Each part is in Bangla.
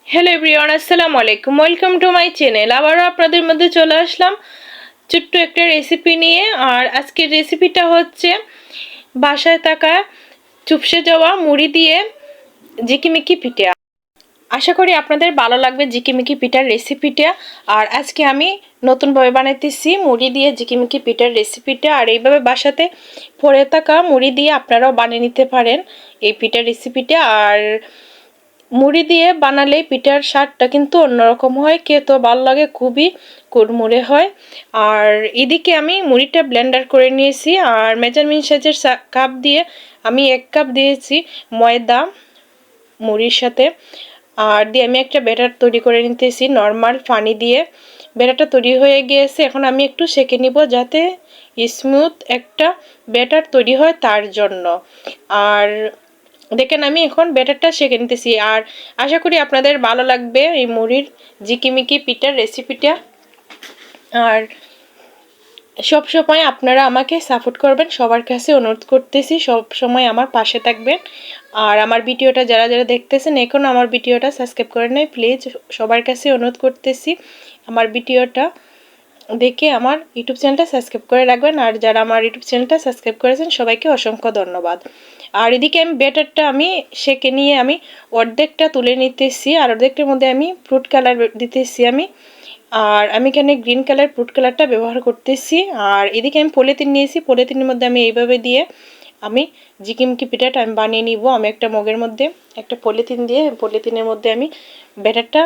হ্যালো এভরিওয়ান, আসসালামু আলাইকুম। Welcome to my channel. আবারও আপনাদের মধ্যে চলে আসলাম ছোট্ট একটা রেসিপি নিয়ে। আর আজকের রেসিপিটা হচ্ছে বাসায় থাকা চুপসে যাওয়া মুড়ি দিয়ে ঝিকিমিকি পিঠা। আশা করি আপনাদের ভালো লাগবে ঝিকিমিকি পিঠার রেসিপিটা। আর আজকে আমি নতুনভাবে বানাইতেছি মুড়ি দিয়ে ঝিকিমিকি পিঠার রেসিপিটা। আর এইভাবে বাসাতে পড়ে থাকা মুড়ি দিয়ে আপনারাও বানিয়ে নিতে পারেন এই পিঠার রেসিপিটা। আর মুড়ি দিয়ে বানালে পিঠার স্বাদটা কিন্তু অন্যরকম হয়, খেতে ভালো লাগে, খুবই কুড়মুড়ে হয়। আর এদিকে আমি মুড়িটা ব্লেন্ডার করে নিয়েছি। আর মেজারমেন্ট সাইজের কাপ দিয়ে আমি 1 কাপ দিয়েছি ময়দা মুড়ির সাথে। আর দিয়ে আমি একটা ব্যাটার তৈরি করে নিতেছি নর্মাল পানি দিয়ে। ব্যাটারটা তৈরি হয়ে গিয়েছে, এখন আমি একটু সেঁকে নিব যাতে স্মুথ একটা ব্যাটার তৈরি হয় তার জন্য। আর দেখেন আমি এখন ব্যাটারটা সেঁকে নিতেছি। আর আশা করি আপনাদের ভালো লাগবে এই মুড়ির ঝিকিমিকি পিঠার রেসিপিটা। আর সব সময় আপনারা আমাকে সাপোর্ট করবেন, সবার কাছে অনুরোধ করতেছি সব সময় আমার পাশে থাকবেন। আর আমার ভিডিওটা যারা যারা দেখতেছেন এখন আমার ভিডিওটা সাবস্ক্রাইব করে নেয় প্লিজ, সবার কাছে অনুরোধ করতেছি আমার ভিডিওটা দেখে আমার ইউটিউব চ্যানেলটা সাবস্ক্রাইব করে রাখবেন। আর যারা আমার ইউটিউব চ্যানেলটা সাবস্ক্রাইব করেছেন সবাইকে অসংখ্য ধন্যবাদ। আর এদিকে আমি ব্যাটারটা আমি সেঁকে নিয়ে আমি অর্ধেকটা তুলে নিতেছি, আর অর্ধেকটার মধ্যে আমি ফ্রুট কালার দিতেছি আমি। আর আমি এখানে গ্রিন কালার ফ্রুট কালারটা ব্যবহার করতেছি। আর এদিকে আমি পলিথিন নিয়েছি, পলিথিনের মধ্যে আমি এইভাবে দিয়ে আমি ঝিকিমিকি পিঠাটা আমি বানিয়ে নিব। আমি একটা মগের মধ্যে একটা পলিথিন দিয়ে পলিথিনের মধ্যে আমি ব্যাটারটা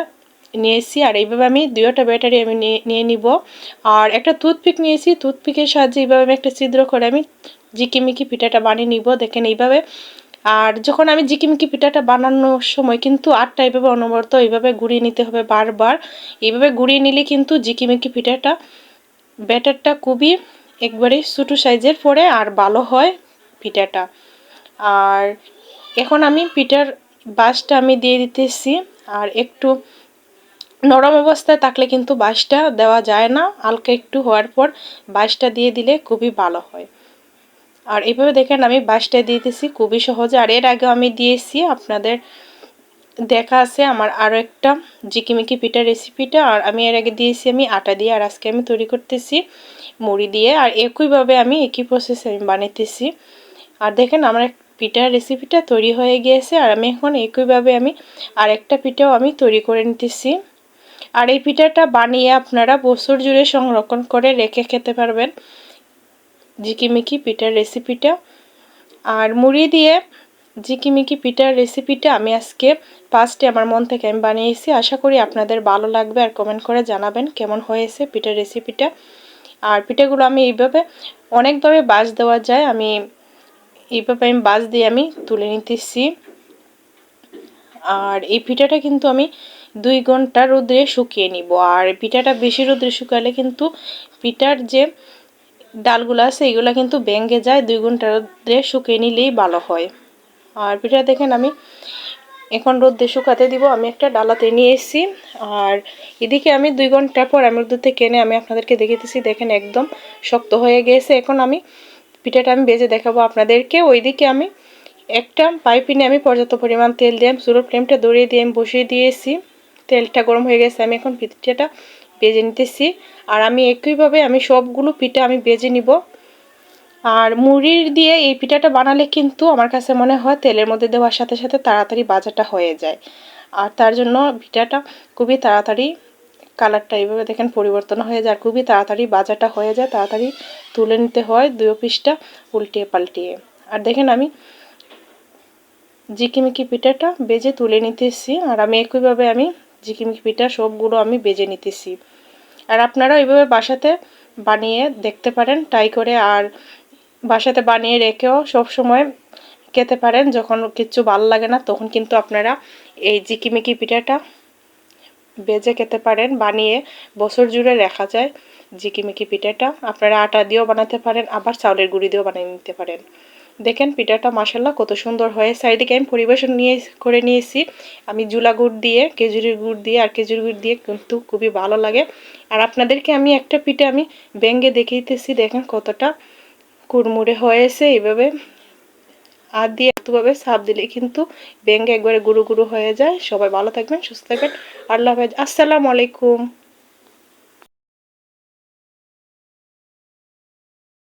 নিয়েছি। আর এইভাবে আমি দুইটা ব্যাটারি আমি নিয়ে নিব। আর একটা টুথপিক নিয়েছি, টুথপিকের সাহায্যে এইভাবে আমি একটা ছিদ্র করে আমি ঝিকিমিকি পিঠাটা বানিয়ে নিব, দেখেন এইভাবে। আর যখন আমি ঝিকিমিকি পিঠাটা বানানোর সময় কিন্তু আটটা এইভাবে অনবরত এইভাবে ঘুরিয়ে নিতে হবে বারবার। এইভাবে ঘুরিয়ে নিলে কিন্তু ঝিকিমিকি পিঠাটা ব্যাটারটা খুবই একবারে ছোটো সাইজের পড়ে আর ভালো হয় পিঠাটা। আর এখন আমি পিঠার বাসটা আমি দিয়ে দিতেছি। আর একটু নরম অবস্থায় থাকলে কিন্তু বাসটা দেওয়া যায় না, হালকা একটু হওয়ার পর বাসটা দিয়ে দিলে খুবই ভালো হয়। আর এইভাবে দেখেন আমি বাসটা দিয়ে দিতেছি খুবই সহজে। আর এর আগে আমি দিয়েছি, আপনাদের দেখা আছে আমার আরও একটা ঝিকিমিকি পিঠার রেসিপিটা। আর আমি এর আগে দিয়েছি আমি আটা দিয়ে, আর আজকে আমি তৈরি করতেছি মুড়ি দিয়ে। আর একইভাবে আমি একই প্রসেসে আমি বানাইতেছি। আর দেখেন আমার পিঠার রেসিপিটা তৈরি হয়ে গিয়েছে। আর আমি এখন একইভাবে আমি আরেকটা পিঠাও আমি তৈরি করে নিতেছি। আর এই পিঠাটা বানিয়ে আপনারা বছর জুড়ে সংরক্ষণ করে রেখে খেতে পারবেন ঝিকিমিকি পিঠার রেসিপিটা। আর মুড়ি দিয়ে ঝিকিমিকি পিঠার রেসিপিটা আমি আজকে ফার্স্টে আমার মন থেকে আমি বানিয়েছি। আশা করি আপনাদের ভালো লাগবে, আর কমেন্ট করে জানাবেন কেমন হয়েছে পিঠার রেসিপিটা। আর পিঠাগুলো আমি এইভাবে অনেকভাবে বাজ দেওয়া যায়, আমি এইভাবে আমি বাজ দিয়ে আমি তুলে নিতেছি। আর এই পিঠাটা কিন্তু আমি 2 ঘন্টা রোদে শুকিয়ে নিব। আর পিঠাটা বেশি রোদে শুকালে কিন্তু পিঠার যে ডালগুলো আছে এগুলো কিন্তু ভেঙে যায়, 2 ঘন্টা রোদে শুকিয়ে নিলেই ভালো হয়। আর পিঠা দেখেন আমি এখন রোদে শুকাতে দিব, আমি একটা ডালাতে নিয়ে এসেছি। আর এদিকে আমি 2 ঘন্টা পর আমি রোদ থেকে এনে আমি আপনাদেরকে দেখাতেছি, দেখেন একদম শক্ত হয়ে গেছে। এখন আমি পিঠাটা আমি ভেজে দেখাবো আপনাদেরকে। ওইদিকে আমি একটা পাইপিনে আমি পর্যাপ্ত পরিমাণ তেল দিয়ে চুলোর ফ্লেমটা ধরিয়ে দিয়ে আমি বসিয়ে দিয়েছি। তেলটা গরম হয়ে গেছে, আমি এখন পিঠাটা ভেজে নিতেছি। আর আমি একইভাবে আমি সবগুলো পিঠা আমি ভেজে নিব। আর মুড়ির দিয়ে এই পিঠাটা বানালে কিন্তু আমার কাছে মনে হয় তেলের মধ্যে দেওয়ার সাথে সাথে তাড়াতাড়ি ভাজাটা হয়ে যায়। আর তার জন্য পিঠাটা খুবই তাড়াতাড়ি কালারটা এইভাবে দেখেন পরিবর্তন হয়ে যায়, আর খুবই তাড়াতাড়ি ভাজাটা হয়ে যায়, তাড়াতাড়ি তুলে নিতে হয় 2 পিসটা উল্টিয়ে পাল্টিয়ে। আর দেখেন আমি ঝিকিমিকি পিঠাটা বেজে তুলে নিতেছি। আর আমি একইভাবে আমি ঝিকিমিকি পিঠা সবগুলো আমি বেজে নিতেছি। আর আপনারা এইভাবে বাসাতে বানিয়ে দেখতে পারেন ট্রাই করে। আর বাসাতে বানিয়ে রেখেও সব সময় খেতে পারেন, যখন কিছু ভালো লাগে না তখন কিন্তু আপনারা এই ঝিকিমিকি পিঠাটা ভেজে খেতে পারেন। বানিয়ে বছর জুড়ে রাখা যায় ঝিকিমিকি পিঠাটা। আপনারা আটা দিয়েও বানাতে পারেন, আবার চাউলের গুঁড়ি দিয়েও বানিয়ে নিতে পারেন। দেখেন পিঠাটা মাশাআল্লাহ কত সুন্দর হয়েছে। এদিকে আমি পরিবেশন করে নিয়েছি আমি জুলা গুড় দিয়ে, খেজুরের গুড় দিয়ে। আর খেজুর গুড় দিয়ে কিন্তু খুবই ভালো লাগে। আর আপনাদেরকে আমি একটা পিঠা আমি ভেঙে দেখিয়েতেছি, দেখেন কতটা কুড়মুড়ে হয়েছে এইভাবে হাত দিয়ে। শক্তভাবে চাপ দিলে কিন্তু ভেঙে একবারে গুঁড়ো গুঁড়ো হয়ে যায়। সবাই ভালো থাকবেন, সুস্থ থাকবেন। আল্লাহ হাফেজ, আসসালামু আলাইকুম।